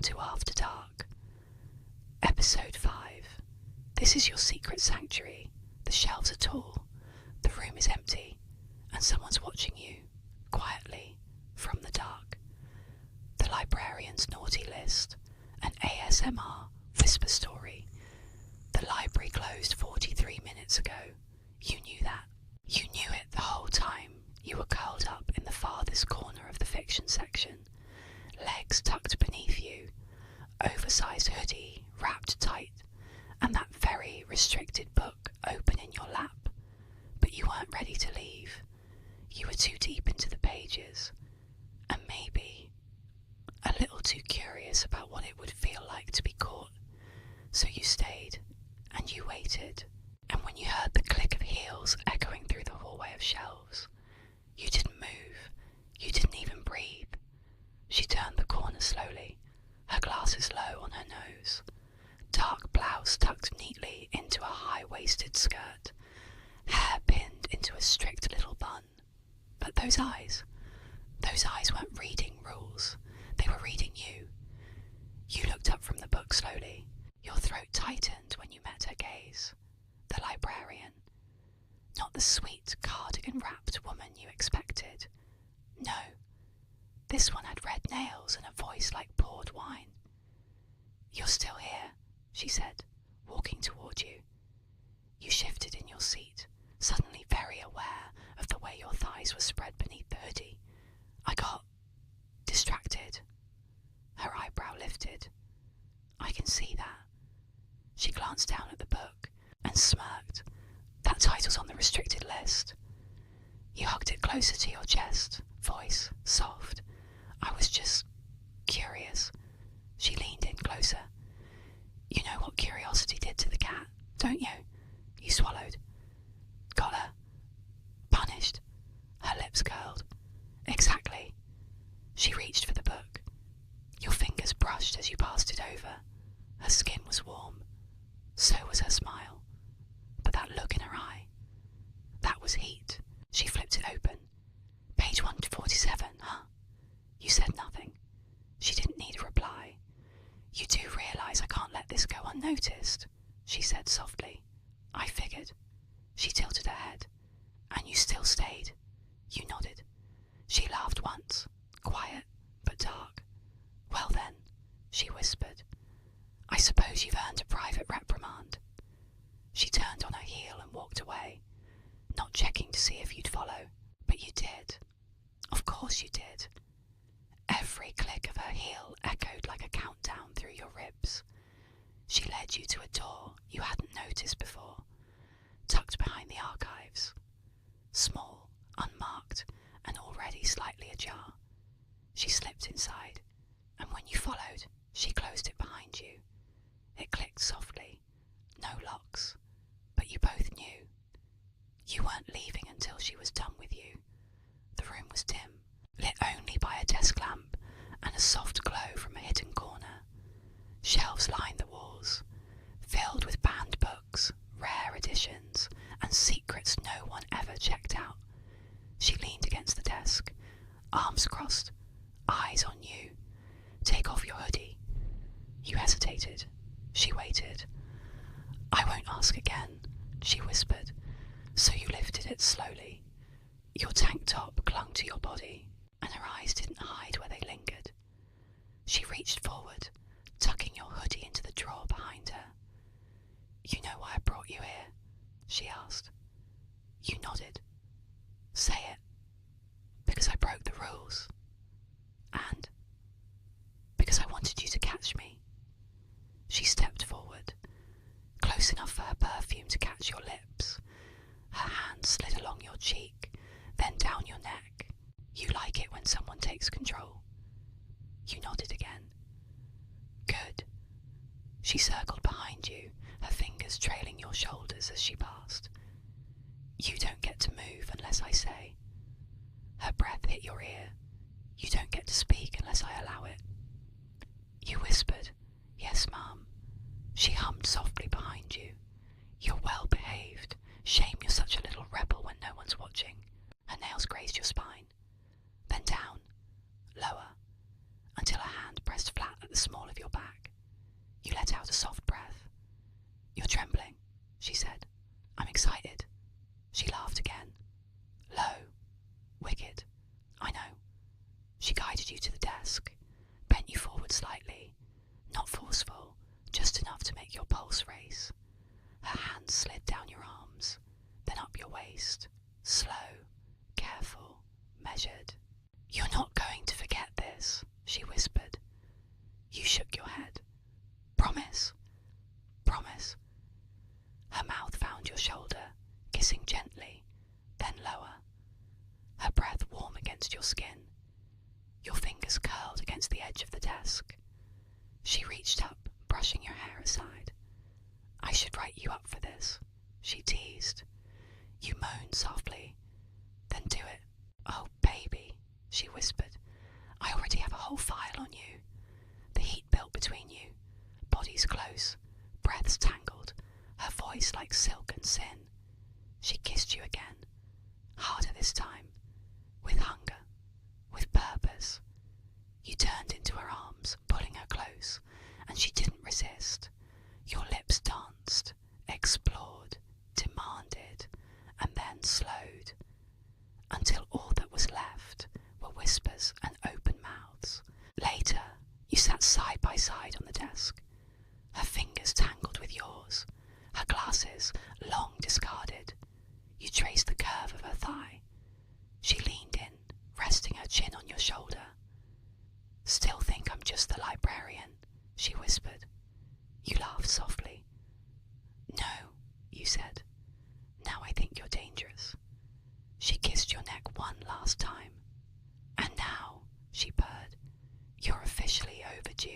to After Dark. Episode 5. This is your secret sanctuary. The shelves are tall, the room is empty, and someone's watching you, quietly, from the dark. The Librarian's Naughty List, an ASMR whisper story. The library closed 43 minutes ago. You knew that. You knew it the whole time. You were curled up in the farthest corner of the fiction section, legs tucked beneath you, oversized hoodie wrapped tight, and that very restricted book open in your lap. But you weren't ready to leave. You were too deep into the pages, and maybe a little too curious about what it would feel like to be caught. So you stayed, and you waited, and when you heard the click of heels echoing through the hallway of shelves, you didn't move. You didn't even breathe. She turned the corner slowly, her glasses low on her nose. Dark blouse tucked neatly into a high-waisted skirt, hair pinned into a strict little bun. But those eyes weren't reading rules. They were reading you. You looked up from the book slowly. Your throat tightened when you met her gaze. The Librarian. Not the sweet, cardigan-wrapped woman you expected. No. This one had red nails and a voice like poured wine. "You're still here," she said, walking toward you. You shifted in your seat, suddenly very aware of the way your thighs were spread beneath the hoodie. I got distracted. Her eyebrow lifted. "I can see that." She glanced down at the book and smirked. "That title's on the restricted list." You hugged it closer to your chest, voice soft. "I was just curious." She leaned in closer. "You know what curiosity did to the cat, don't you?" You swallowed. "Got her? Punished?" Her lips curled. "Exactly." She reached for the book. Your fingers brushed as you passed it over. Her skin was warm. So was her smile. But that look in her eye, that was heat. She flipped it open. "Page 147, huh?" You said nothing. She didn't need a reply. "You do realise I can't let this go unnoticed," she said softly. "I figured." She tilted her head. "And you still stayed?" You nodded. She laughed once, quiet but dark. "Well then," she whispered, "I suppose you've earned a private reprimand." She turned on her heel and walked away, not checking to see if you'd follow. But you did. Of course you did. Every click of her heel echoed like a countdown through your ribs. She led you to a door you hadn't noticed before, tucked behind the archives. Small, unmarked, and already slightly ajar. She slipped inside, and when you followed, she closed it behind you. It clicked softly. No locks. But you both knew. You weren't leaving until she was done with you. The room was dim, lit only by a desk lamp and a soft glow from a hidden corner. Shelves lined the walls, filled with banned books, rare editions, and secrets no one ever checked out. She leaned against the desk, arms crossed, eyes on you. "Take off your hoodie." You hesitated. She waited. "I won't ask again," she whispered, so you lifted it slowly. Your tank top clung to your body, and her eyes didn't hide where they lingered. She reached forward, tucking your hoodie into the drawer behind her. "You know why I brought you here?" she asked. You nodded. "Say it." "Because I broke the rules. And because I wanted you to catch me." She stepped forward, close enough for her perfume to catch your lips. Her hand slid along your cheek, then down your neck. "You like it when someone takes control." You nodded again. "Good." She circled behind you, her fingers trailing your shoulders as she passed. "You don't get to move unless I say." Her breath hit your ear. "You don't get to speak unless I allow it." You whispered, "Yes, Mum." She hummed softly behind you. "You're well behaved. Shame you're such a little rebel when no one's watching." Her nails grazed your spine. Then down, lower, until her hand pressed flat at the small of your let out a soft breath. "You're trembling," she said. "I'm excited." She laughed again. Low. Wicked. I know. She guided you to the desk, bent you forward slightly, not forceful, just enough to make your pulse race. Her hands slid down your arms, then up your waist, slow, careful, measured. "You're not going to forget this," she whispered. You shook your head. "Promise." "Promise." Her mouth found your shoulder, kissing gently, then lower. Her breath warm against your skin. Your fingers curled against the edge of the desk. She reached up, brushing your hair aside. "I should write you up for this," she teased. You moaned softly. "Then do it." "Oh, baby," she whispered. "I already have a whole file on you." The heat built between you, bodies close, breaths tangled, her voice like silk and sin. She kissed you again, harder this time, with hunger, with purpose. You turned into her arms, pulling her close, and she didn't resist. Your lips danced, explored, demanded, and then slowed, until all that was left were whispers and open mouths. Later, you sat side by side on the desk, her fingers tangled with yours, her glasses long discarded. You traced the curve of her thigh. She leaned in, resting her chin on your shoulder. "Still think I'm just the librarian," she whispered. You laughed softly. "No," you said. "Now I think you're dangerous." She kissed your neck one last time. "And now," she purred, "you're officially overdue."